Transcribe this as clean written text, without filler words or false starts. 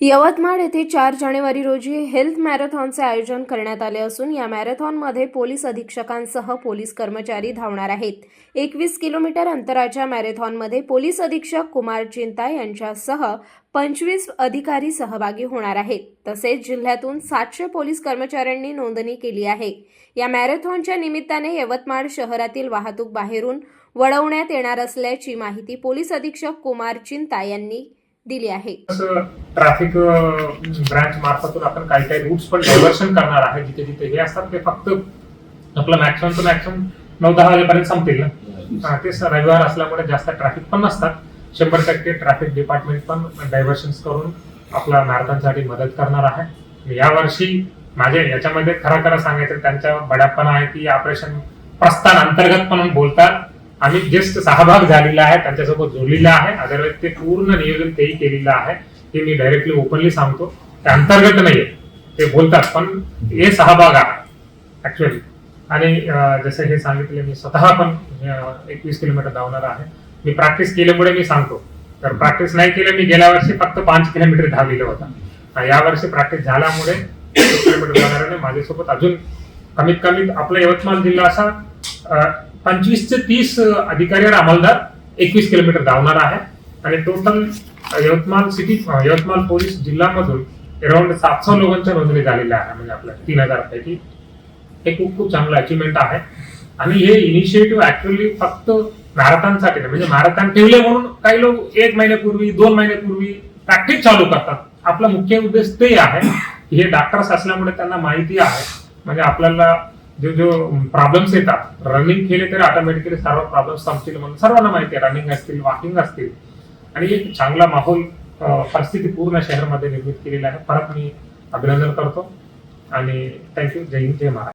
यवतमाळ येथे 4 जानेवारी रोजी हेल्थ मॅरेथॉनचे आयोजन करण्यात आले असून या मॅरेथॉनमध्ये पोलीस अधीक्षकांसह पोलीस कर्मचारी धावणार आहेत। 21 किलोमीटर अंतराच्या मॅरेथॉनमध्ये पोलीस अधीक्षक कुमार चिंता यांच्यासह 25 अधिकारी सहभागी होणार आहेत। तसेच जिल्ह्यातून 700 पोलीस कर्मचाऱ्यांनी नोंदणी केली आहे। या मॅरेथॉनच्या निमित्ताने यवतमाळ शहरातील वाहतूक बाहेरून वळवण्यात येणार असल्याची माहिती पोलीस अधीक्षक कुमार चिंता यांनी दिली आहे। ट्रॅफिक ब्रांच मार्फतून आपण काही काही रूट्स पण डायव्हर्शन करणार आहे। जिथे जिथे हे असतात ते फक्त आपलं मॅक्सिमम टू मॅक्सिमम 9-10 वाजेपर्यंत संपतील ना। ते रविवार असल्यामुळे जास्त ट्रॅफिक पण नसतात। 100% ट्रॅफिक डिपार्टमेंट पण डायव्हर्शन्स करून आपला मॅरेथॉनसाठी मदत करणार आहे। यावर्षी माझे याच्यामध्ये खरं सांगायचं त्यांच्या बड्यापणा आहे की ऑपरेशन प्रस्थान अंतर्गत पण बोलतात। आम्ही जस्ट सहभाग झालेला आहे, त्यांच्यासोबत जोडलेला आहे। अदरवाईज ते पूर्ण नियोजन तेही केलेलं आहे, हे मी डायरेक्टली ओपनली सांगतो। ते अंतर्गत नाहीये, ते बोलतात पण हे सहभाग आहे ऍक्च्युअली। आणि जसं हे सांगितले मी स्वतः पण 21 किलोमीटर धावणार आहे। मी प्रॅक्टिस केल्यामुळे मी सांगतो, तर प्रॅक्टिस नाही केलं मी गेल्या वर्षी फक्त 5 किलोमीटर धावलेलं होता। यावर्षी प्रॅक्टिस झाल्यामुळे 21 किलोमीटर धावणाऱ्याने माझ्यासोबत अजून कमीत कमी आपला यवतमाळ जिल्हा असा 25 ते 30 अधिकारी आणि अंमलदार 21 किलोमीटर धावणार आहे। आणि टोटल यवतमाळ पोलीस जिल्ह्यामधून अराउंड 700 लोकांच्या नोंदणी झालेल्या आहे, म्हणजे आपल्या 3000 पैकी। हे खूप चांगलं अचिव्हमेंट आहे। आणि हे इनिशिएटिव्ह ऍक्च्युअली फक्त मॅरेथॉनसाठी नाही, म्हणजे मॅरेथॉन ठेवले म्हणून काही लोक 1 महिन्यापूर्वी 2 महिन्यापूर्वी प्रॅक्टिस चालू करतात। आपला मुख्य उद्देश ते आहे की हे डॉक्टर्स असल्यामुळे त्यांना माहिती आहे, म्हणजे आपल्याला जो प्रॉब्लेम्स येतात रनिंग केले तर ऑटोमॅटिकली सर्व प्रॉब्लेम्स संपतील म्हणून सर्वांना माहिती आहे। रनिंग असतील, वॉकिंग असतील, आणि एक चांगला माहोल परिस्थिती पूर्ण शहरामध्ये निर्मित केलेला आहे। परत मी अभिनंदन करतो आणि थँक्यू। जय हिंद, जय महाराष्ट्र।